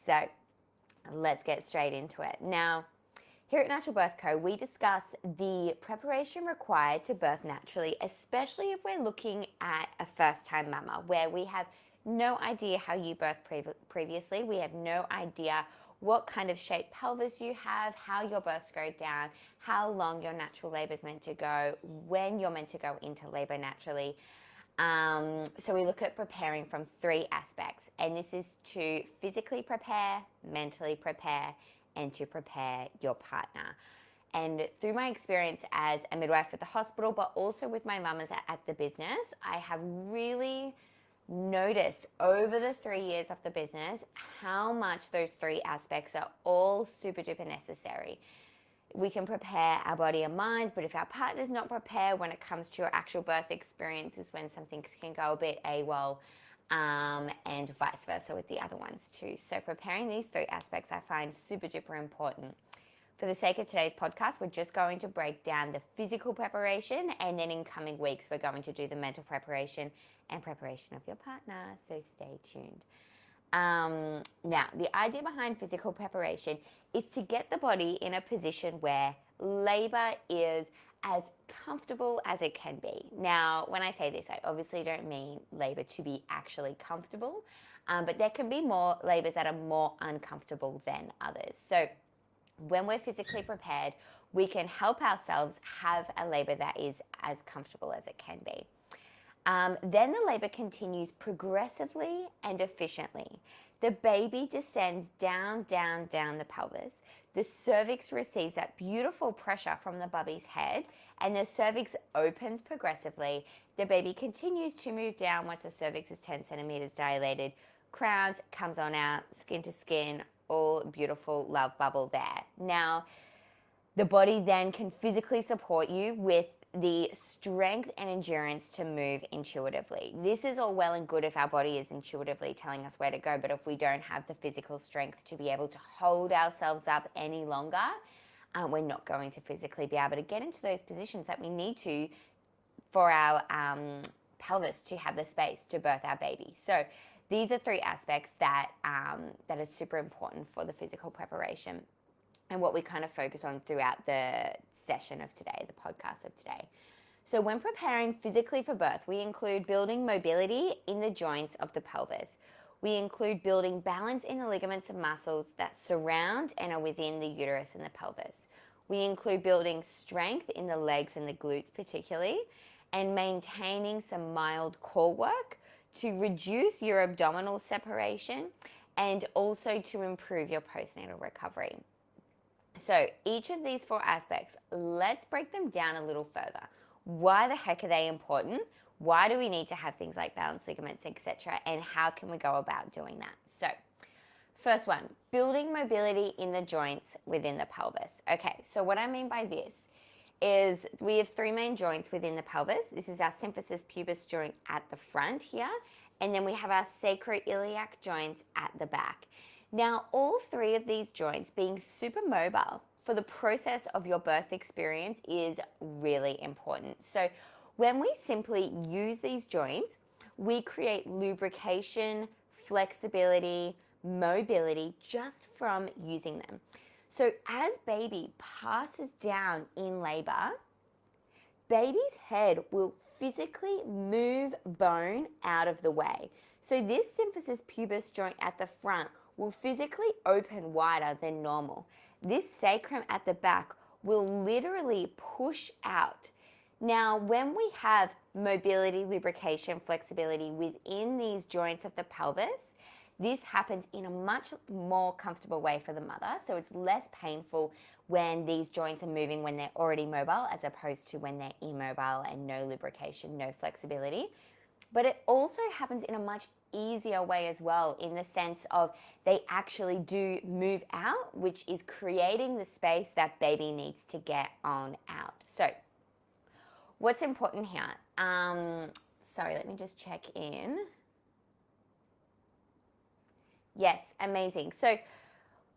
So let's get straight into it. Now, here at Natural Birth Co, we discuss the preparation required to birth naturally, especially if we're looking at a first-time mama where we have no idea how you birthed previously. We have no idea what kind of shaped pelvis you have, how your births go down, how long your natural labor is meant to go, when you're meant to go into labor naturally. So we look at preparing from 3 aspects, and this is to physically prepare, mentally prepare, and to prepare your partner. And through my experience as a midwife at the hospital, but also with my mamas at the business, I have really noticed over the 3 years of the business how much those 3 aspects are all super duper necessary. We can prepare our body and minds, but if our partner's not prepared when it comes to your actual birth experience is when some things can go a bit AWOL, and vice versa with the other ones too. So preparing these 3 aspects I find super duper important. For the sake of today's podcast, we're just going to break down the physical preparation, and then in coming weeks, we're going to do the mental preparation and preparation of your partner. So stay tuned. Now, the idea behind physical preparation is to get the body in a position where labor is as comfortable as it can be. Now, when I say this, I obviously don't mean labor to be actually comfortable, but there can be more labors that are more uncomfortable than others. So when we're physically prepared, we can help ourselves have a labor that is as comfortable as it can be. Then the labor continues progressively and efficiently. The baby descends down, down, down the pelvis. The cervix receives that beautiful pressure from the bubby's head, and the cervix opens progressively. The baby continues to move down once the cervix is 10 centimeters dilated. Crowns, comes on out, skin to skin, all beautiful love bubble there. Now, the body then can physically support you with the strength and endurance to move intuitively. This is all well and good if our body is intuitively telling us where to go, but if we don't have the physical strength to be able to hold ourselves up any longer, we're not going to physically be able to get into those positions that we need to for our pelvis to have the space to birth our baby. So these are 3 aspects that are super important for the physical preparation and what we kind of focus on throughout the session of today, the podcast of today. So when preparing physically for birth, we include building mobility in the joints of the pelvis. We include building balance in the ligaments and muscles that surround and are within the uterus and the pelvis. We include building strength in the legs and the glutes particularly, and maintaining some mild core work to reduce your abdominal separation and also to improve your postnatal recovery. So each of these 4 aspects, let's break them down a little further. Why the heck are they important? Why do we need to have things like balance ligaments, etc.? And how can we go about doing that? So first one, building mobility in the joints within the pelvis. Okay, so what I mean by this is we have 3 main joints within the pelvis. This is our symphysis pubis joint at the front here, and then we have our sacroiliac joints at the back. Now, all 3 of these joints being super mobile for the process of your birth experience is really important. So when we simply use these joints, we create lubrication, flexibility, mobility just from using them. So as baby passes down in labor, baby's head will physically move bone out of the way. So this symphysis pubis joint at the front will physically open wider than normal. This sacrum at the back will literally push out. Now, when we have mobility, lubrication, flexibility within these joints of the pelvis, this happens in a much more comfortable way for the mother. So it's less painful when these joints are moving when they're already mobile as opposed to when they're immobile and no lubrication, no flexibility. But it also happens in a much easier way as well, in the sense of they actually do move out, which is creating the space that baby needs to get on out. So what's important here? Sorry, let me just check in. Yes, amazing. So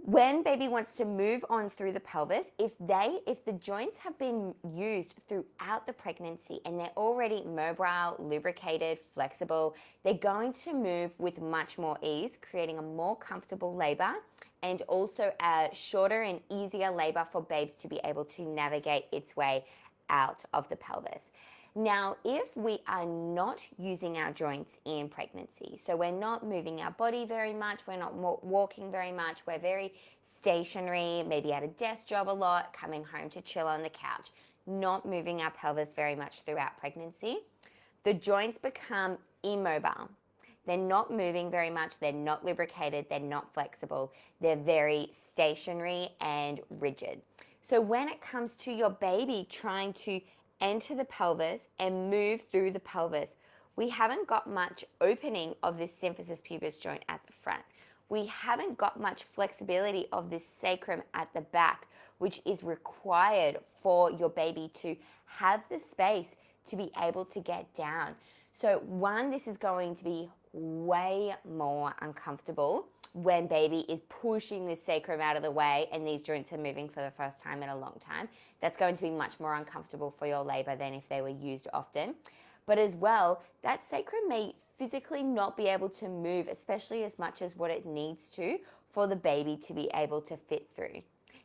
When baby wants to move on through the pelvis, if the joints have been used throughout the pregnancy and they're already mobile, lubricated, flexible, they're going to move with much more ease, creating a more comfortable labor and also a shorter and easier labor for babes to be able to navigate its way out of the pelvis. Now, if we are not using our joints in pregnancy, so we're not moving our body very much, we're not walking very much, we're very stationary, maybe at a desk job a lot, coming home to chill on the couch, not moving our pelvis very much throughout pregnancy, the joints become immobile. They're not moving very much, they're not lubricated, they're not flexible, they're very stationary and rigid. So when it comes to your baby trying to enter the pelvis and move through the pelvis, we haven't got much opening of this symphysis pubis joint at the front. We haven't got much flexibility of this sacrum at the back, which is required for your baby to have the space to be able to get down. So one, this is going to be way more uncomfortable when baby is pushing this sacrum out of the way and these joints are moving for the first time in a long time. That's going to be much more uncomfortable for your labor than if they were used often. But as well, that sacrum may physically not be able to move, especially as much as what it needs to for the baby to be able to fit through.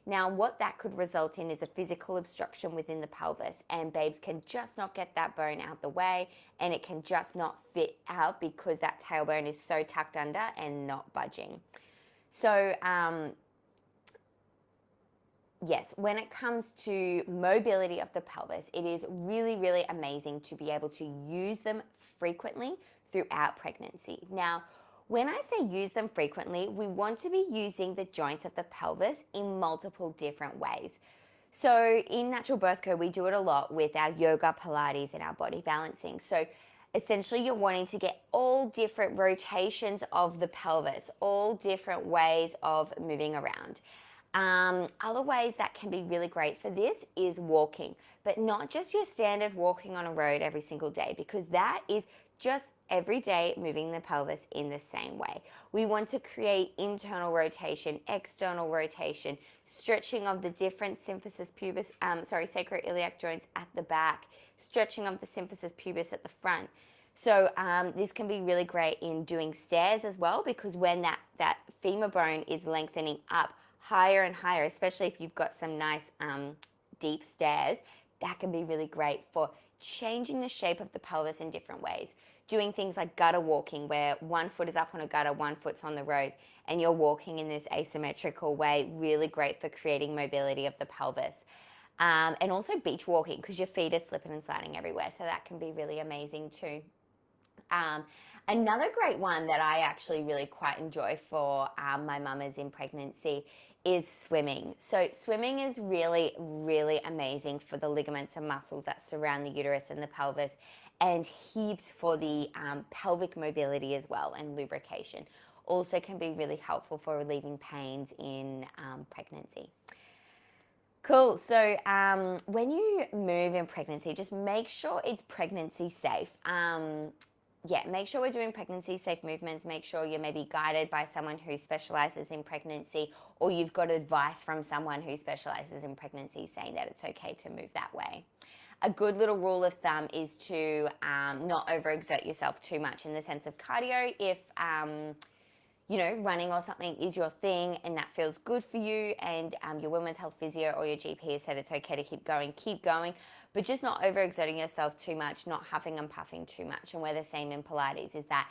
Now, what that could result in is a physical obstruction within the pelvis, and babes can just not get that bone out the way, and it can just not fit out because that tailbone is so tucked under and not budging. So, yes, when it comes to mobility of the pelvis, it is really, really amazing to be able to use them frequently throughout pregnancy. Now, when I say use them frequently, we want to be using the joints of the pelvis in multiple different ways. So in Natural Birth Co, we do it a lot with our yoga, Pilates, and our body balancing. So essentially you're wanting to get all different rotations of the pelvis, all different ways of moving around. Other ways that can be really great for this is walking, but not just your standard walking on a road every single day, because that is just every day moving the pelvis in the same way. We want to create internal rotation, external rotation, stretching of the different symphysis pubis, sacroiliac joints at the back, stretching of the symphysis pubis at the front. So this can be really great in doing stairs as well, because when that femur bone is lengthening up higher and higher, especially if you've got some nice deep stairs, that can be really great for changing the shape of the pelvis in different ways. Doing things like gutter walking, where one foot is up on a gutter, one foot's on the road, and you're walking in this asymmetrical way, really great for creating mobility of the pelvis. And also beach walking, because your feet are slipping and sliding everywhere, so that can be really amazing too. Another great one that I actually really quite enjoy for my mamas in pregnancy is swimming. So swimming is really, really amazing for the ligaments and muscles that surround the uterus and the pelvis, and heaps for the pelvic mobility as well, and lubrication. Also can be really helpful for relieving pains in pregnancy. Cool. So when you move in pregnancy, just make sure it's pregnancy safe. Make sure we're doing pregnancy safe movements. Make sure you're maybe guided by someone who specializes in pregnancy, or you've got advice from someone who specializes in pregnancy saying that it's okay to move that way. A good little rule of thumb is to not overexert yourself too much in the sense of cardio. If running or something is your thing and that feels good for you, and your women's health physio or your GP has said it's okay to keep going, but just not overexerting yourself too much, not huffing and puffing too much. And we're the same in Pilates, is that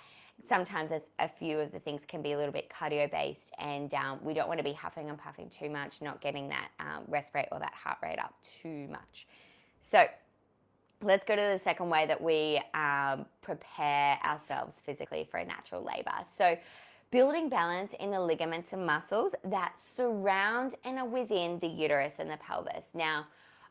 sometimes a few of the things can be a little bit cardio based, and we don't want to be huffing and puffing too much, not getting that rest rate or that heart rate up too much. So let's go to the second way that we prepare ourselves physically for a natural labor. So building balance in the ligaments and muscles that surround and are within the uterus and the pelvis. Now,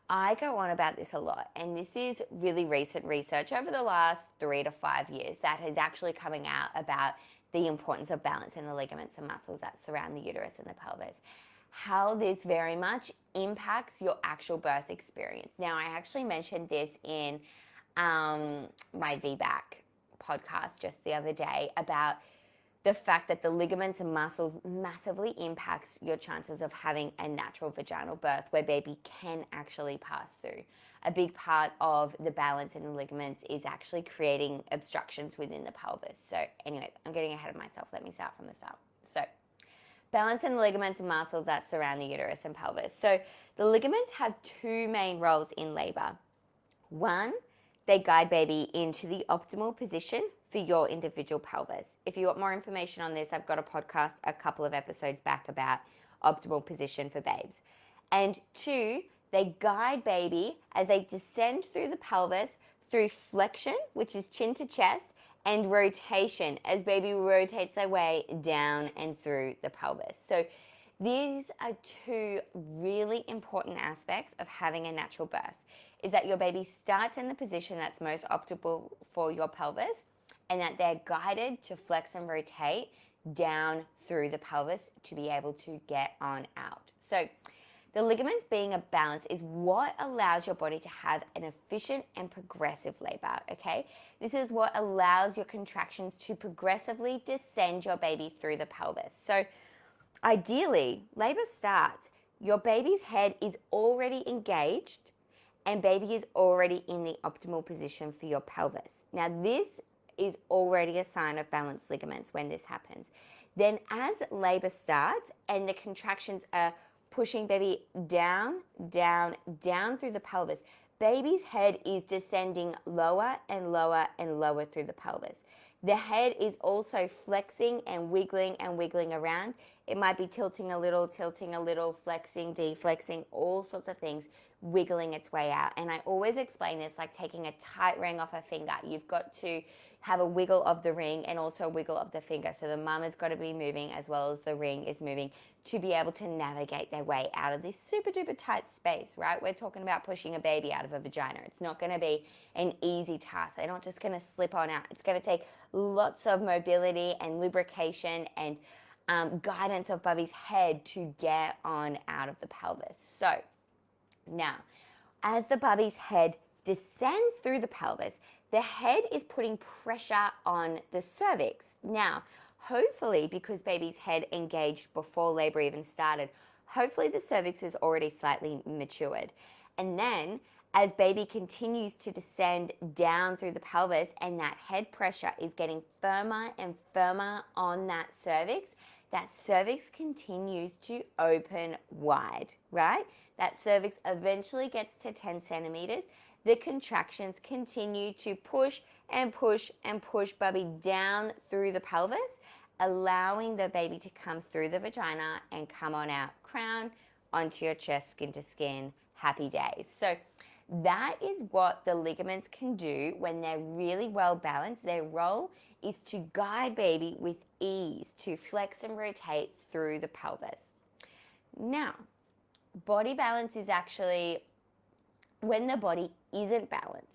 I go on about this a lot, and this is really recent research over the last 3 to 5 years that is actually coming out about the importance of balance in the ligaments and muscles that surround the uterus and the pelvis. How this very much impacts your actual birth experience. Now, I actually mentioned this in my VBAC podcast just the other day about the fact that the ligaments and muscles massively impacts your chances of having a natural vaginal birth where baby can actually pass through. A big part of the balance in the ligaments is actually creating obstructions within the pelvis. So anyways, I'm getting ahead of myself. Let me start from the start. So balance in the ligaments and muscles that surround the uterus and pelvis. So the ligaments have two main roles in labor. One, they guide baby into the optimal position for your individual pelvis. If you want more information on this, I've got a podcast a couple of episodes back about optimal position for babes. And two, they guide baby as they descend through the pelvis through flexion, which is chin to chest, and rotation as baby rotates their way down and through the pelvis. So these are two really important aspects of having a natural birth, is that your baby starts in the position that's most optimal for your pelvis and that they're guided to flex and rotate down through the pelvis to be able to get on out. So the ligaments being a balance is what allows your body to have an efficient and progressive labor, okay? This is what allows your contractions to progressively descend your baby through the pelvis. So ideally, labor starts, your baby's head is already engaged and baby is already in the optimal position for your pelvis. Now, this is already a sign of balanced ligaments when this happens. Then as labor starts and the contractions are pushing baby down, down, down through the pelvis, baby's head is descending lower and lower and lower through the pelvis. The head is also flexing and wiggling around. It might be tilting a little, flexing, deflexing, all sorts of things, wiggling its way out. And I always explain this like taking a tight ring off a finger. You've got to have a wiggle of the ring and also a wiggle of the finger. So the mum has got to be moving as well as the ring is moving to be able to navigate their way out of this super duper tight space, right? We're talking about pushing a baby out of a vagina. It's not going to be an easy task. They're not just going to slip on out. It's going to take lots of mobility and lubrication and guidance of Bubby's head to get on out of the pelvis. So now, as the Bubby's head descends through the pelvis, the head is putting pressure on the cervix. Now, hopefully, because baby's head engaged before labor even started, hopefully the cervix is already slightly matured. And then as baby continues to descend down through the pelvis and that head pressure is getting firmer and firmer on that cervix continues to open wide, right? That cervix eventually gets to 10 centimeters. The contractions continue to push and push and push Bubby down through the pelvis, allowing the baby to come through the vagina and come on out, crown onto your chest, skin to skin, happy days. So that is what the ligaments can do when they're really well balanced. Their role is to guide baby with ease to flex and rotate through the pelvis. Now, body balance is actually when the body isn't balanced.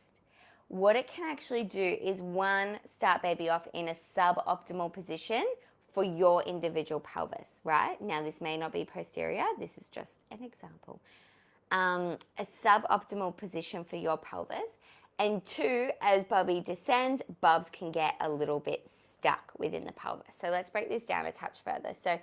What it can actually do is one, start baby off in a suboptimal position for your individual pelvis, right? Now, this may not be posterior. This is just an example. A suboptimal position for your pelvis. And two, as Bubby descends, bubs can get a little bit stuck within the pelvis. So let's break this down a touch further. So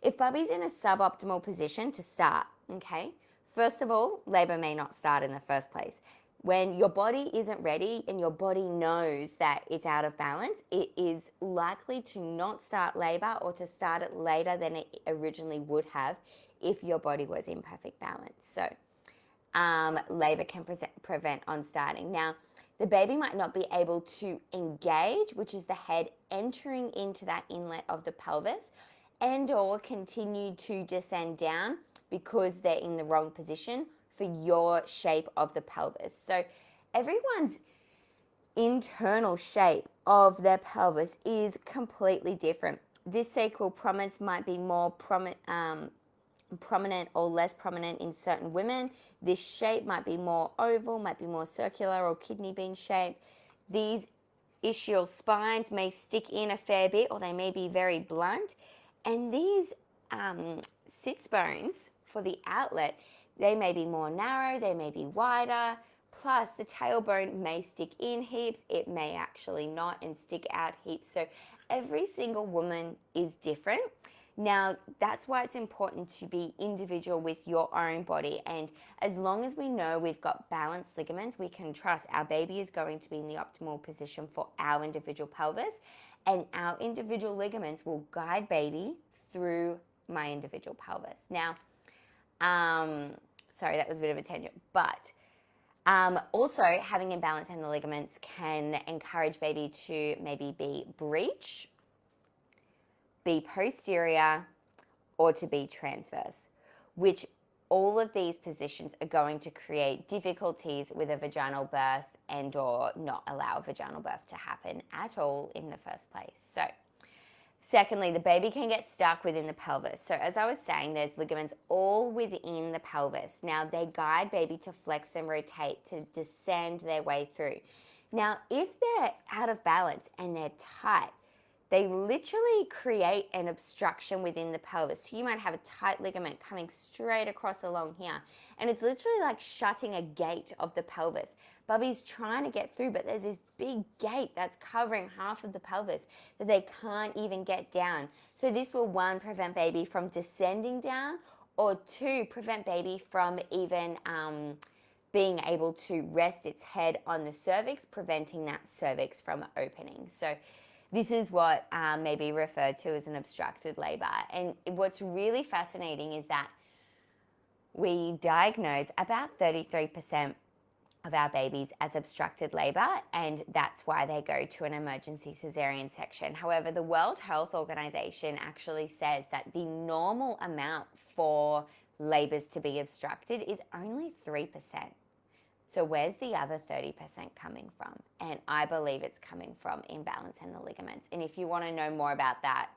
if Bubby's in a suboptimal position to start, okay, first of all, labor may not start in the first place. When your body isn't ready and your body knows that it's out of balance, it is likely to not start labor or to start it later than it originally would have if your body was in perfect balance. So labor can prevent on starting. Now, the baby might not be able to engage, which is the head entering into that inlet of the pelvis, and or continue to descend down because they're in the wrong position for your shape of the pelvis. So everyone's internal shape of their pelvis is completely different. This sacral prominence might be more prominent or less prominent in certain women. This shape might be more oval, might be more circular or kidney bean shaped. These ischial spines may stick in a fair bit or they may be very blunt. And these sits bones for the outlet, they may be more narrow, they may be wider, plus the tailbone may stick in heaps, it may actually not and stick out heaps. So every single woman is different. Now, that's why it's important to be individual with your own body. And as long as we know we've got balanced ligaments, we can trust our baby is going to be in the optimal position for our individual pelvis, and our individual ligaments will guide baby through my individual pelvis. Now, sorry, that was a bit of a tangent, but also having imbalance in the ligaments can encourage baby to maybe be breech, be posterior, or to be transverse, which all of these positions are going to create difficulties with a vaginal birth and or not allow vaginal birth to happen at all in the first place. So secondly, the baby can get stuck within the pelvis. So as I was saying, there's ligaments all within the pelvis. Now they guide baby to flex and rotate, to descend their way through. Now, if they're out of balance and they're tight, they literally create an obstruction within the pelvis. So you might have a tight ligament coming straight across along here, and it's literally like shutting a gate of the pelvis. Bubby's trying to get through, but there's this big gate that's covering half of the pelvis that they can't even get down. So this will, one, prevent baby from descending down, or two, prevent baby from even being able to rest its head on the cervix, preventing that cervix from opening. So this is what may be referred to as an obstructed labor. And what's really fascinating is that we diagnose about 33% of our babies as obstructed labor, and that's why they go to an emergency cesarean section. However, the World Health Organization actually says that the normal amount for labors to be obstructed is only 3%. So where's the other 30% coming from? And I believe it's coming from imbalance in the ligaments. And if you want to know more about that,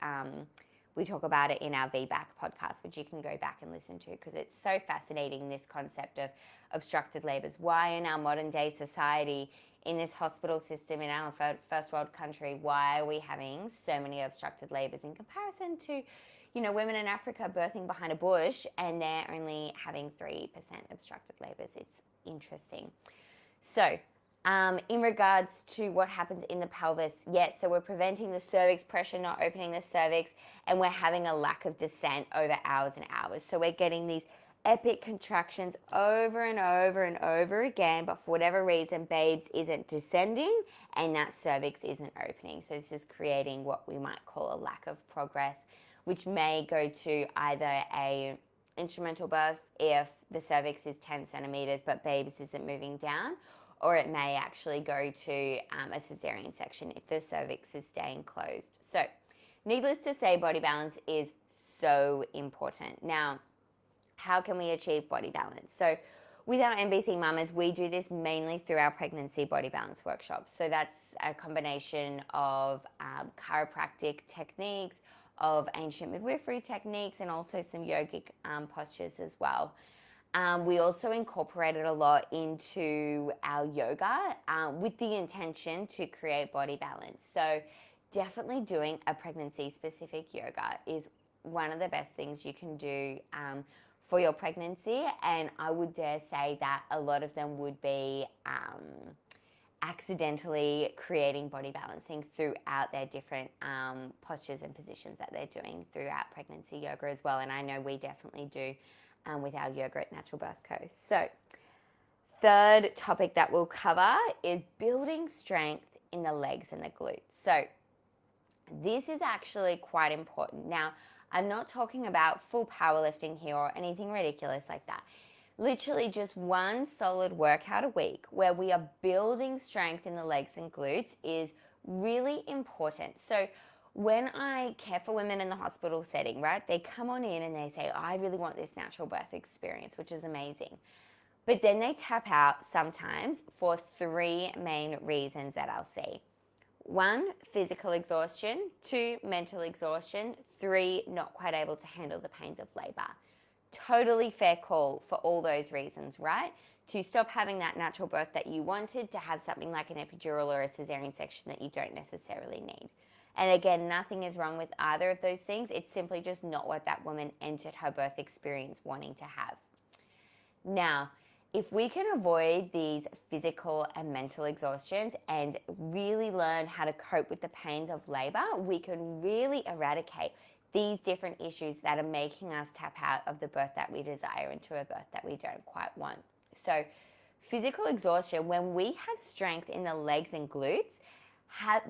we talk about it in our VBAC podcast, which you can go back and listen to, because it's so fascinating, this concept of obstructed labors. Why in our modern day society, in this hospital system, in our first world country, why are we having so many obstructed labors in comparison to, you know, women in Africa birthing behind a bush and they're only having 3% obstructed labors? It's interesting. So in regards to what happens in the pelvis, yes, so we're preventing the cervix pressure, not opening the cervix, and we're having a lack of descent over hours and hours. So we're getting these epic contractions over and over and over again, but for whatever reason, babes isn't descending and that cervix isn't opening. So this is creating what we might call a lack of progress, which may go to either a instrumental birth if the cervix is 10 centimeters but babes isn't moving down, or it may actually go to a cesarean section if the cervix is staying closed. So needless to say, body balance is so important. Now, how can we achieve body balance? So with our MBC mamas, we do this mainly through our pregnancy body balance workshops. So that's a combination of chiropractic techniques, of ancient midwifery techniques, and also some yogic postures as well. We also incorporated a lot into our yoga with the intention to create body balance. So definitely doing a pregnancy-specific yoga is one of the best things you can do for your pregnancy, and I would dare say that a lot of them would be accidentally creating body balancing throughout their different postures and positions that they're doing throughout pregnancy yoga as well. And I know we definitely do with our yoga at Natural Birth Co. So third topic that we'll cover is building strength in the legs and the glutes. So this is actually quite important. Now, I'm not talking about full powerlifting here or anything ridiculous like that. Literally just one solid workout a week where we are building strength in the legs and glutes is really important. So when I care for women in the hospital setting, right, they come on in and they say, I really want this natural birth experience, which is amazing. But then they tap out sometimes for three main reasons that I'll see. 1, physical exhaustion. 2, mental exhaustion. 3, not quite able to handle the pains of labor. Totally fair call for all those reasons, right? To stop having that natural birth that you wanted, to have something like an epidural or a cesarean section that you don't necessarily need. And again, nothing is wrong with either of those things. It's simply just not what that woman entered her birth experience wanting to have. Now, if we can avoid these physical and mental exhaustions and really learn how to cope with the pains of labor, we can really eradicate these different issues that are making us tap out of the birth that we desire into a birth that we don't quite want. So, physical exhaustion, when we have strength in the legs and glutes,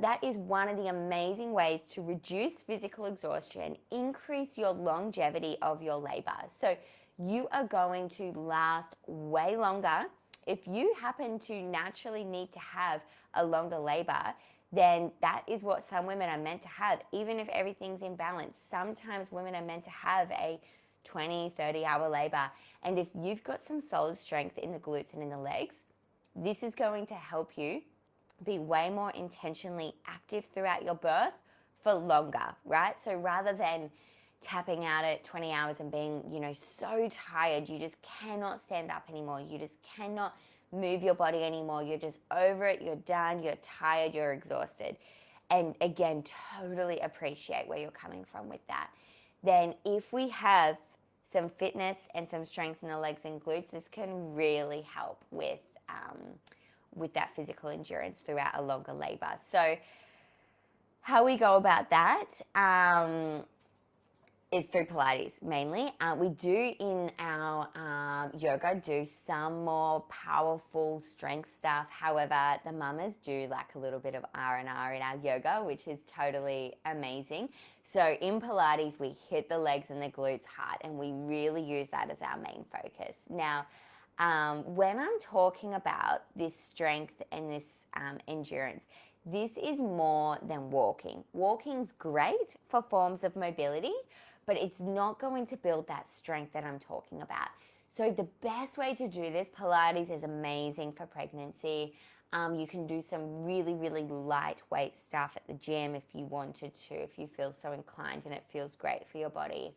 that is one of the amazing ways to reduce physical exhaustion, increase your longevity of your labor. So, you are going to last way longer. If you happen to naturally need to have a longer labor, then that is what some women are meant to have, even if everything's in balance. Sometimes women are meant to have a 20, 30-hour labor. And if you've got some solid strength in the glutes and in the legs, this is going to help you be way more intentionally active throughout your birth for longer, right? So rather than tapping out at 20 hours and being, so tired, you just cannot stand up anymore. You just cannot move your body anymore. You're just over it. You're done. You're tired. You're exhausted. And again, totally appreciate where you're coming from with that. Then if we have some fitness and some strength in the legs and glutes, this can really help with that physical endurance throughout a longer labor. So how we go about that is through Pilates mainly. We do in our yoga do some more powerful strength stuff. However, the mamas do like a little bit of R&R in our yoga, which is totally amazing. So in Pilates, we hit the legs and the glutes hard, and we really use that as our main focus. Now, when I'm talking about this strength and this endurance, this is more than walking. Walking's great for forms of mobility, but it's not going to build that strength that I'm talking about. So the best way to do this, Pilates is amazing for pregnancy. You can do some really, really lightweight stuff at the gym if you wanted to, if you feel so inclined and it feels great for your body.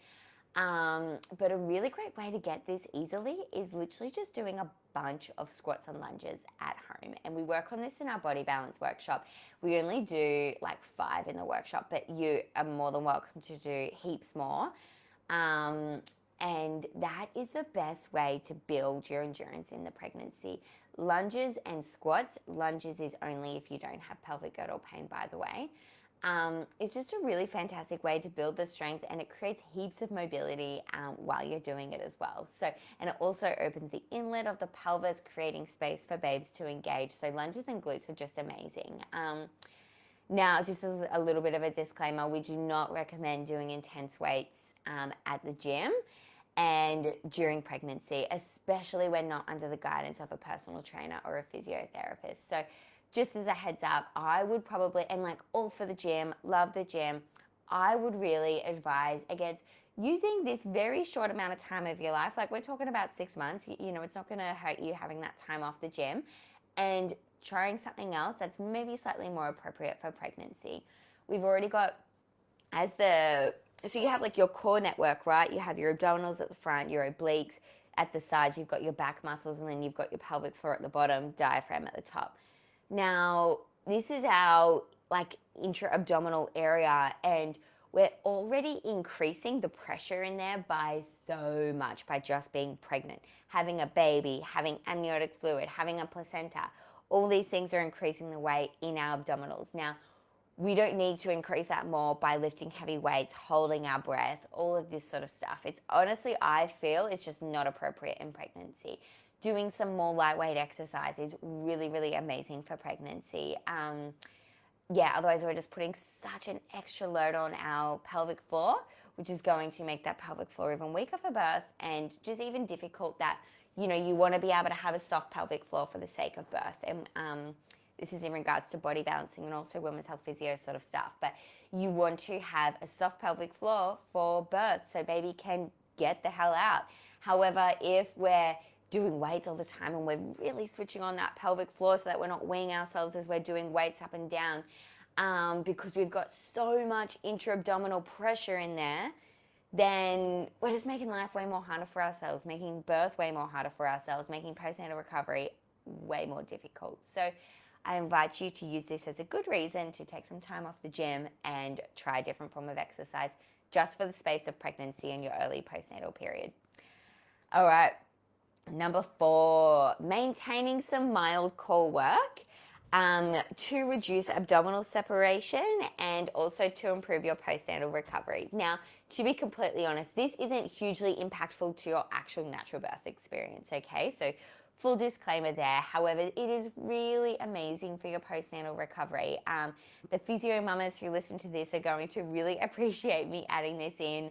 But a really great way to get this easily is literally just doing a bunch of squats and lunges at home. And we work on this in our body balance workshop. We only do like 5 in the workshop, but you are more than welcome to do heaps more. And that is the best way to build your endurance in the pregnancy. Lunges and squats, lunges is only if you don't have pelvic girdle pain, by the way. It's just a really fantastic way to build the strength, and it creates heaps of mobility while you're doing it as well. So, and it also opens the inlet of the pelvis, creating space for babes to engage. So lunges and glutes are just amazing. Now, just as a little bit of a disclaimer, we do not recommend doing intense weights at the gym and during pregnancy, especially when not under the guidance of a personal trainer or a physiotherapist. So just as a heads up, I would probably, and like all for the gym, love the gym, I would really advise against using this very short amount of time of your life. Like we're talking about 6 months, it's not going to hurt you having that time off the gym, and trying something else that's maybe slightly more appropriate for pregnancy. We've already got, so you have like your core network, right? You have your abdominals at the front, your obliques at the sides, you've got your back muscles, and then you've got your pelvic floor at the bottom, diaphragm at the top. Now, this is our like intra-abdominal area, and we're already increasing the pressure in there by so much by just being pregnant, having a baby, having amniotic fluid, having a placenta. All these things are increasing the weight in our abdominals. Now, we don't need to increase that more by lifting heavy weights, holding our breath, all of this sort of stuff. It's honestly, I feel it's just not appropriate in pregnancy. Doing some more lightweight exercise is really, really amazing for pregnancy. Otherwise we're just putting such an extra load on our pelvic floor, which is going to make that pelvic floor even weaker for birth, and just even difficult that, you want to be able to have a soft pelvic floor for the sake of birth. And this is in regards to body balancing and also women's health physio sort of stuff. But you want to have a soft pelvic floor for birth so baby can get the hell out. However, if we're doing weights all the time and we're really switching on that pelvic floor so that we're not weighing ourselves as we're doing weights up and down, because we've got so much intra-abdominal pressure in there, then we're just making life way more harder for ourselves, making birth way more harder for ourselves, making postnatal recovery way more difficult. So I invite you to use this as a good reason to take some time off the gym and try a different form of exercise just for the space of pregnancy and your early postnatal period. All right. Number 4, maintaining some mild core work to reduce abdominal separation and also to improve your postnatal recovery. Now, to be completely honest, this isn't hugely impactful to your actual natural birth experience, okay? So full disclaimer there. However, it is really amazing for your postnatal recovery. The physio mamas who listen to this are going to really appreciate me adding this in.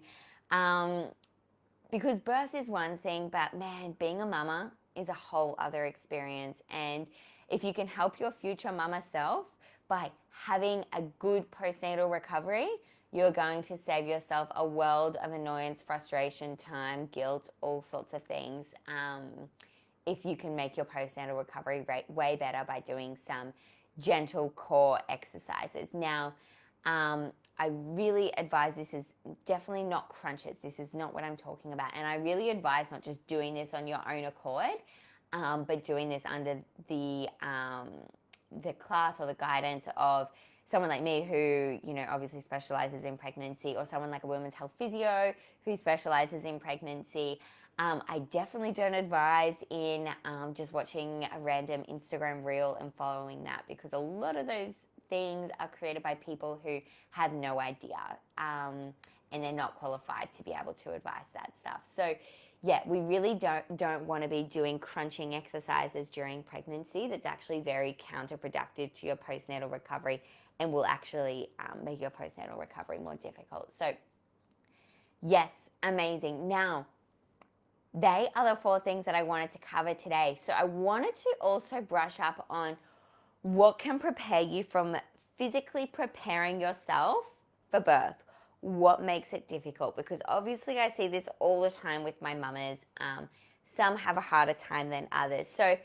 Because birth is one thing, but man, being a mama is a whole other experience. And if you can help your future mama self by having a good postnatal recovery, you're going to save yourself a world of annoyance, frustration, time, guilt, all sorts of things. If you can make your postnatal recovery rate way better by doing some gentle core exercises. Now, I really advise, this is definitely not crunches. This is not what I'm talking about. And I really advise not just doing this on your own accord, but doing this under the class or the guidance of someone like me who, you know, obviously specializes in pregnancy, or someone like a women's health physio who specializes in pregnancy. I definitely don't advise in just watching a random Instagram reel and following that, because a lot of those things are created by people who have no idea, and they're not qualified to be able to advise that stuff. So yeah, we really don't want to be doing crunching exercises during pregnancy. That's actually very counterproductive to your postnatal recovery and will actually make your postnatal recovery more difficult. So yes, amazing. Now, they are the 4 things that I wanted to cover today. So I wanted to also brush up on what can prepare you from physically preparing yourself for birth. What makes it difficult? Because obviously I see this all the time with my mamas. Some have a harder time than others. So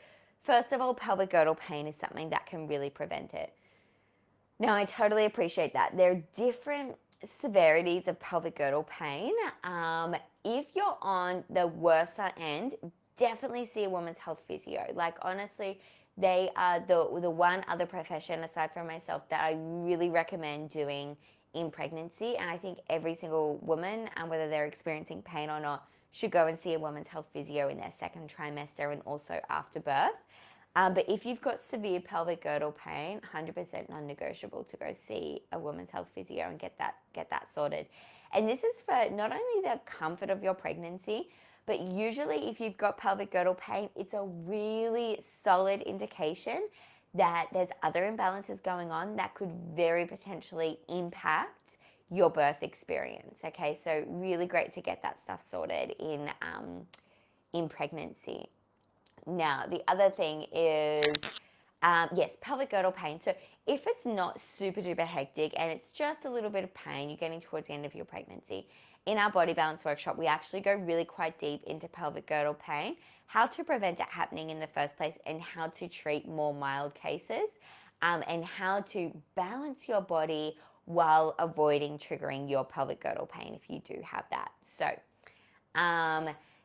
first of all, pelvic girdle pain is something that can really prevent it. Now, I totally appreciate that. There are different severities of pelvic girdle pain. If you're on the worse end, definitely see a women's health physio. Like, honestly, they are the one other profession aside from myself that I really recommend doing in pregnancy. And I think every single woman, whether they're experiencing pain or not, should go and see a women's health physio in their second trimester and also after birth. But if you've got severe pelvic girdle pain, 100% non-negotiable to go see a women's health physio and get that sorted. And this is for not only the comfort of your pregnancy, but usually if you've got pelvic girdle pain, it's a really solid indication that there's other imbalances going on that could very potentially impact your birth experience. Okay, so really great to get that stuff sorted in pregnancy. Now, the other thing is, yes, pelvic girdle pain. So if it's not super duper hectic and it's just a little bit of pain, you're getting towards the end of your pregnancy, in our body balance workshop, we actually go really quite deep into pelvic girdle pain, how to prevent it happening in the first place, and how to treat more mild cases, and how to balance your body while avoiding triggering your pelvic girdle pain if you do have that. So,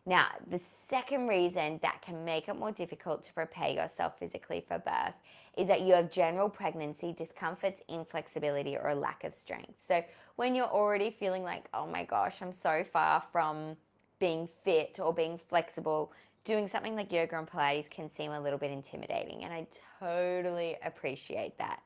now, the second reason that can make it more difficult to prepare yourself physically for birth is that you have general pregnancy discomforts, inflexibility, or a lack of strength. So when you're already feeling like, oh my gosh, I'm so far from being fit or being flexible, doing something like yoga and Pilates can seem a little bit intimidating, and I totally appreciate that.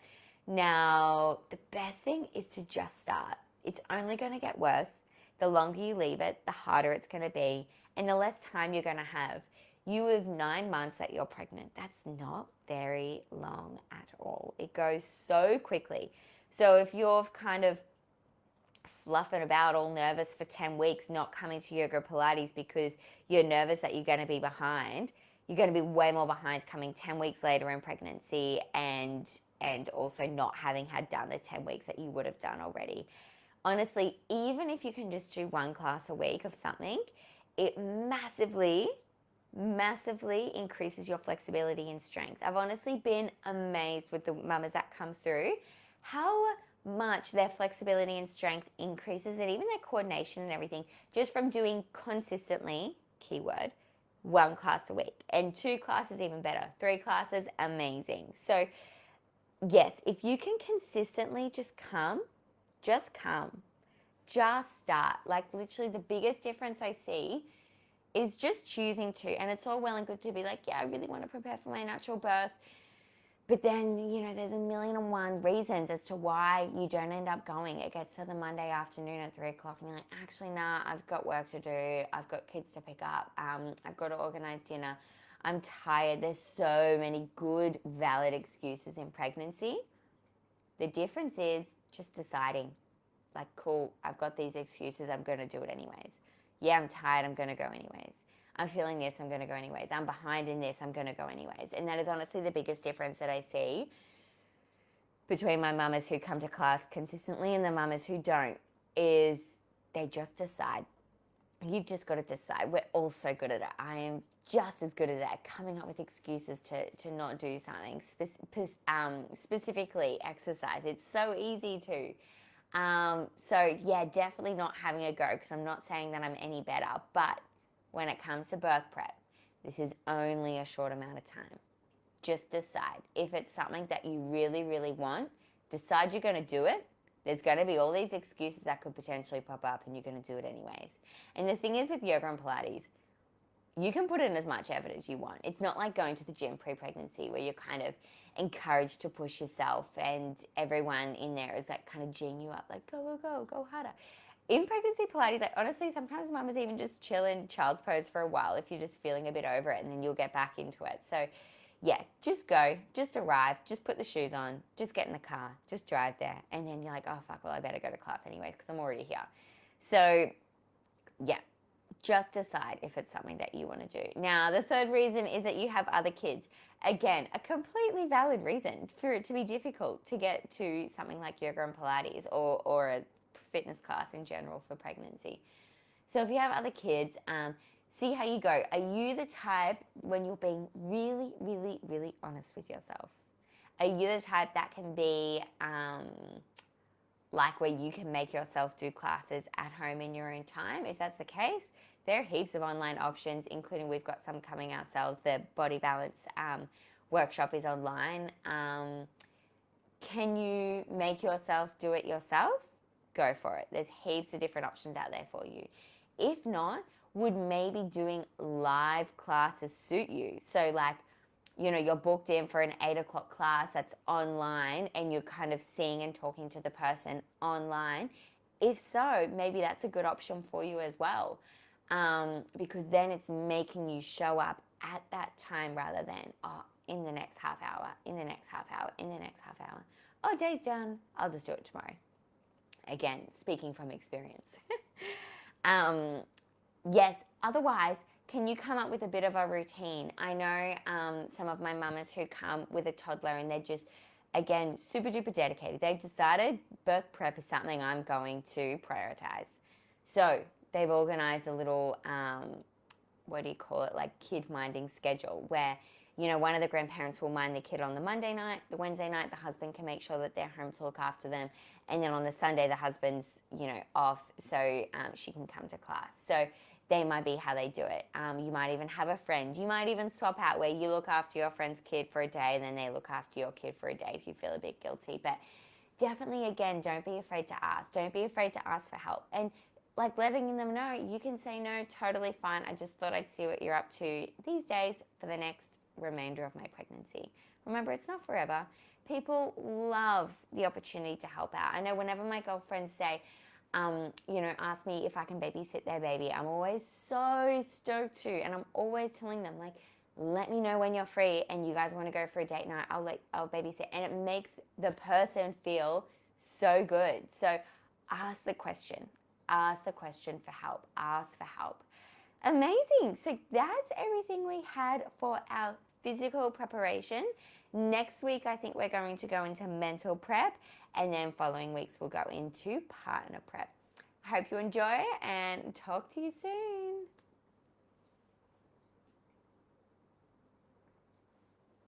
Now, the best thing is to just start. It's only going to get worse. The longer you leave it, the harder it's going to be, and the less time you're going to have. You have 9 months that you're pregnant. That's not very long at all. It goes so quickly. So if you're kind of fluffing about all nervous for 10 weeks, not coming to yoga or Pilates because you're nervous that you're going to be behind, you're going to be way more behind coming 10 weeks later in pregnancy and also not having had done the 10 weeks that you would have done already. Honestly, even if you can just do 1 class a week of something, it massively increases your flexibility and strength. I've honestly been amazed with the mamas that come through, how much their flexibility and strength increases, and even their coordination and everything, just from doing consistently, keyword, 1 class a week. And 2 classes, even better. 3 classes, amazing. So yes, if you can consistently just come, just start. Like, literally the biggest difference I see is just choosing to. And it's all well and good to be like, yeah, I really want to prepare for my natural birth. But then, there's a million and one reasons as to why you don't end up going. It gets to the Monday afternoon at 3 o'clock and you're like, actually, nah, I've got work to do. I've got kids to pick up. I've got to organize dinner. I'm tired. There's so many good, valid excuses in pregnancy. The difference is just deciding, like, cool, I've got these excuses. I'm going to do it anyways. Yeah, I'm tired. I'm going to go anyways. I'm feeling this, I'm going to go anyways. I'm behind in this, I'm going to go anyways. And that is honestly the biggest difference that I see between my mamas who come to class consistently and the mamas who don't, is they just decide. You've just got to decide. We're all so good at it. I am just as good at it, coming up with excuses to not do something, specifically exercise. It's so easy to. So yeah, definitely not having a go, because I'm not saying that I'm any better, but when it comes to birth prep, this is only a short amount of time. Just decide. If it's something that you really, really want, decide you're going to do it. There's going to be all these excuses that could potentially pop up, and you're going to do it anyways. And the thing is with yoga and Pilates, you can put in as much effort as you want. It's not like going to the gym pre-pregnancy where you're kind of encouraged to push yourself and everyone in there is like kind of geeing you up, like go harder. In pregnancy Pilates, like honestly, sometimes mamas even just chill in child's pose for a while if you're just feeling a bit over it, and then you'll get back into it. So yeah, just go, just arrive, just put the shoes on, just get in the car, just drive there. And then you're like, oh fuck, well I better go to class anyways because I'm already here. So yeah, just decide if it's something that you want to do. Now, the third reason is that you have other kids. Again, a completely valid reason for it to be difficult to get to something like yoga and Pilates or a fitness class in general for pregnancy. So if you have other kids, see how you go. Are you the type, when you're being really, really, really honest with yourself, are you the type that can be like where you can make yourself do classes at home in your own time? If that's the case, there are heaps of online options, including we've got some coming ourselves. The Body Balance workshop is online. Can you make yourself do it yourself? Go for it. There's heaps of different options out there for you. If not, would maybe doing live classes suit you? So like, you're booked in for an 8 o'clock class that's online and you're kind of seeing and talking to the person online. If so, maybe that's a good option for you as well. Because then it's making you show up at that time rather than, in the next half hour, in the next half hour, in the next half hour. Oh, day's done. I'll just do it tomorrow. Again, speaking from experience. Yes, otherwise, can you come up with a bit of a routine? I know some of my mamas who come with a toddler and they're just, again, super duper dedicated. They've decided birth prep is something I'm going to prioritize. So they've organized a little, like kid minding schedule where, one of the grandparents will mind the kid on the Monday night, the Wednesday night, the husband can make sure that they're home to look after them. And then on the Sunday, the husband's, off, so she can come to class. So they might be how they do it. You might even have a friend. You might even swap out where you look after your friend's kid for a day and then they look after your kid for a day if you feel a bit guilty. But definitely, again, don't be afraid to ask. Don't be afraid to ask for help. And like letting them know, you can say no, totally fine. I just thought I'd see what you're up to these days for the next remainder of my pregnancy. Remember, it's not forever. People love the opportunity to help out. I know whenever my girlfriends say, ask me if I can babysit their baby, I'm always so stoked to, and I'm always telling them, like, let me know when you're free and you guys want to go for a date night, I'll babysit. And it makes the person feel so good. So ask the question for help, ask for help. Amazing. So that's everything we had for our physical preparation. Next week, I think we're going to go into mental prep, and then following weeks, we'll go into partner prep. I hope you enjoy and talk to you soon.